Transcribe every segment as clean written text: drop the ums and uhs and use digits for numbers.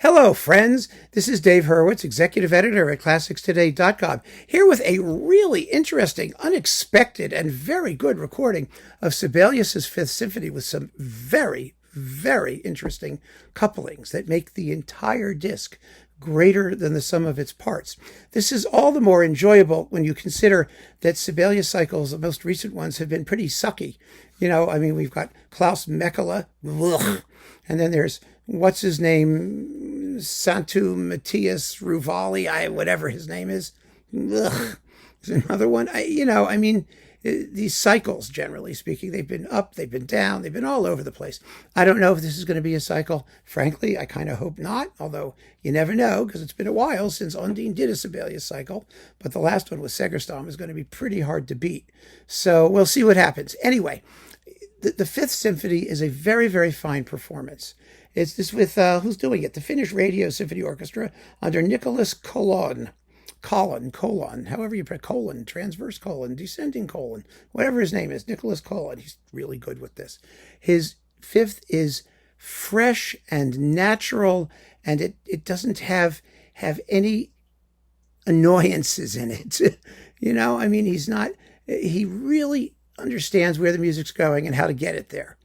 Hello, friends. This is Dave Hurwitz, executive editor at ClassicsToday.com, here with a really interesting, unexpected, and very good recording of Sibelius's Fifth Symphony with some very, very interesting couplings that make the entire disc greater than the sum of its parts. This is all the more enjoyable when you consider that Sibelius cycles, the most recent ones, have been pretty sucky. We've got Klaus Mekela, and then there's what's his name, Santu Matthias Ruvali, whatever his name is. Ugh. There's another one. These cycles, generally speaking, they've been up, they've been down, they've been all over the place. I don't know if this is going to be a cycle. Frankly, I kind of hope not, although you never know, because it's been a while since Ondine did a Sibelius cycle. But the last one with Segerstam is going to be pretty hard to beat. So we'll see what happens. Anyway, the Fifth Symphony is a very, very fine performance. It's this with, who's doing it? The Finnish Radio Symphony Orchestra under Nicholas Collon, however you put colon, transverse colon, descending colon, whatever his name is, Nicholas Collon. He's really good with this. His fifth is fresh and natural, and it doesn't have any annoyances in it. He really understands where the music's going and how to get it there.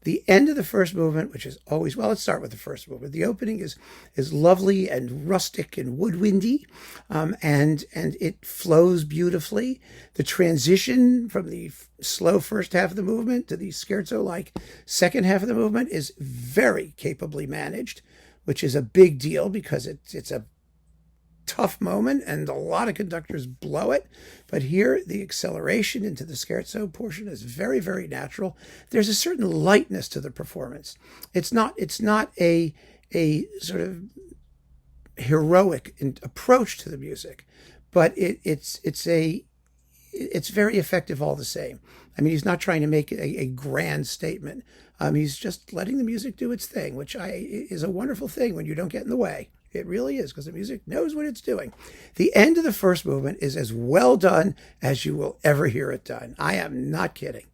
The end of the first movement, which is always, let's start with the first movement. The opening is lovely and rustic and woodwindy, and it flows beautifully. The transition from the slow first half of the movement to the scherzo-like second half of the movement is very capably managed, which is a big deal because it's a tough moment and a lot of conductors blow it. But here the acceleration into the scherzo portion is very, very natural. There's a certain lightness to the performance. It's not a sort of heroic approach to the music, but it's very effective all the same. He's not trying to make a grand statement. He's just letting the music do its thing, which is a wonderful thing when you don't get in the way. It really is, because the music knows what it's doing. The end of the first movement is as well done as you will ever hear it done. I am not kidding.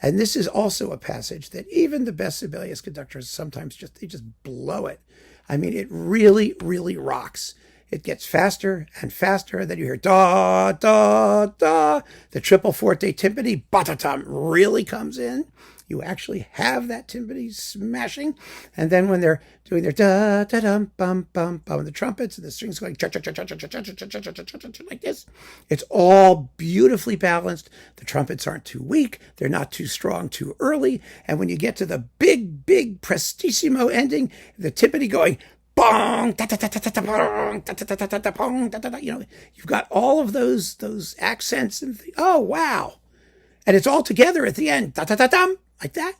And this is also a passage that even the best Sibelius conductors sometimes just blow it. It really, really rocks. It gets faster and faster, and then you hear da, da, da. The triple forte timpani, batatam, really comes in. You actually have that timpani smashing. And then when they're doing their da, da, dum, bum, bum, bum, and the trumpets and the strings going cha, cha, cha, cha, cha, cha, cha, cha, cha, cha, cha, like this, it's all beautifully balanced. The trumpets aren't too weak. They're not too strong too early. And when you get to the big, big prestissimo ending, the timpani going bong, da, da, da, da, da, bong, da, da, da, da, da, bong, da, da, da. You've got all of those accents and oh wow. And it's all together at the end, da, da, da, dum, like that.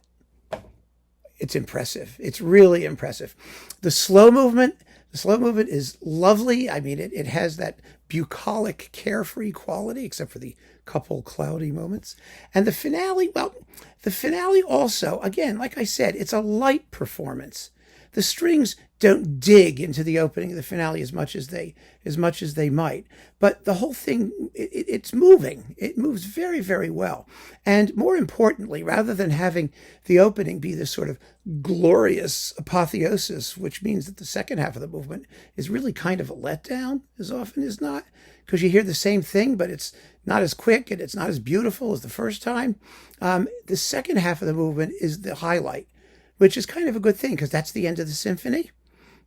It's impressive. It's really impressive. The slow movement is lovely. It has that bucolic, carefree quality, except for the couple cloudy moments. And the finale also, again, like I said, it's a light performance. The strings don't dig into the opening of the finale as much as they might, but the whole thing it's moving. It moves very, very well, and more importantly, rather than having the opening be this sort of glorious apotheosis, which means that the second half of the movement is really kind of a letdown as often as not, because you hear the same thing, but it's not as quick and it's not as beautiful as the first time. The second half of the movement is the highlight, which is kind of a good thing because that's the end of the symphony.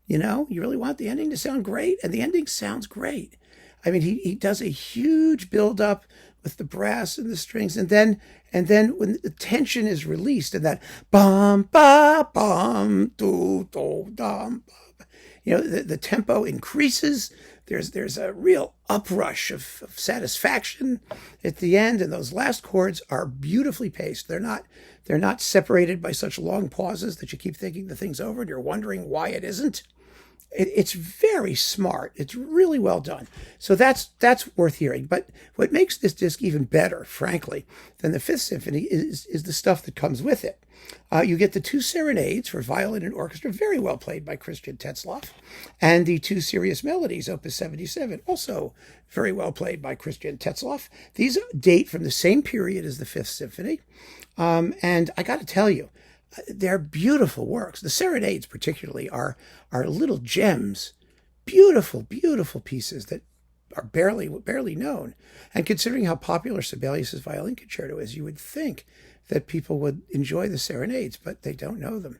You really want the ending to sound great, and the ending sounds great. He does a huge build-up with the brass and the strings, and then when the tension is released, and that bum ba bum do do dum, the tempo increases. There's a real uprush of satisfaction at the end, and those last chords are beautifully paced. They're not separated by such long pauses that you keep thinking the thing's over and you're wondering why it isn't. It's very smart. It's really well done. So that's worth hearing. But what makes this disc even better, frankly, than the Fifth Symphony is the stuff that comes with it. You get the two Serenades for violin and orchestra, very well played by Christian Tetzlaff, and the two serious melodies, Opus 77, also very well played by Christian Tetzlaff. These date from the same period as the Fifth Symphony. And I got to tell you, They're beautiful works. The Serenades, particularly, are little gems, beautiful, beautiful pieces that are barely known. And considering how popular Sibelius's violin concerto is, you would think that people would enjoy the Serenades, but they don't know them.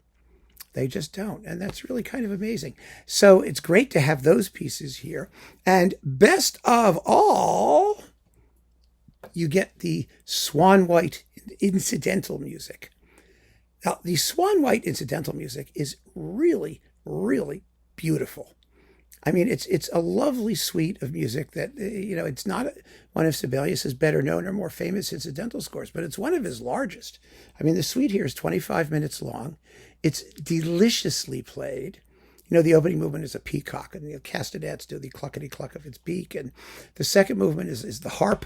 They just don't. And that's really kind of amazing. So it's great to have those pieces here. And best of all, you get the Swan White incidental music. Now, the Swan White incidental music is really, really beautiful. I mean, it's a lovely suite of music that, it's not one of Sibelius's better known or more famous incidental scores, but it's one of his largest. I mean, the suite here is 25 minutes long. It's deliciously played. The opening movement is a peacock, and the castanets do the cluckety-cluck of its beak, and the second movement is the harp,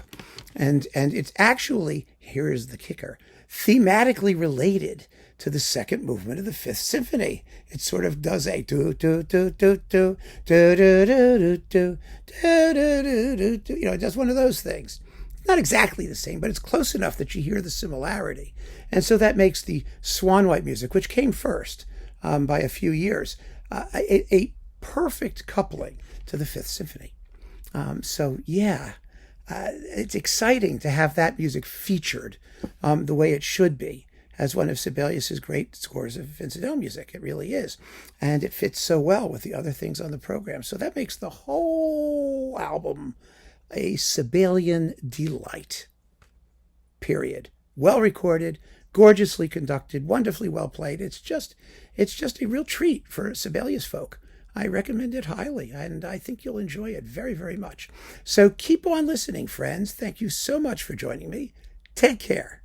and it's actually, here's the kicker, thematically related to the second movement of the Fifth Symphony. It sort of does a do do do do do do do do do do do do do. It does one of those things. Not exactly the same, but it's close enough that you hear the similarity, and so that makes the Swan White music, which came first by a few years, a perfect coupling to the Fifth Symphony. It's exciting to have that music featured the way it should be as one of Sibelius's great scores of incidental music. It really is. And it fits so well with the other things on the program. So that makes the whole album a Sibelian delight. Period. Well recorded, gorgeously conducted, wonderfully well played. It's just a real treat for Sibelius folk. I recommend it highly, and I think you'll enjoy it very, very much. So keep on listening, friends. Thank you so much for joining me. Take care.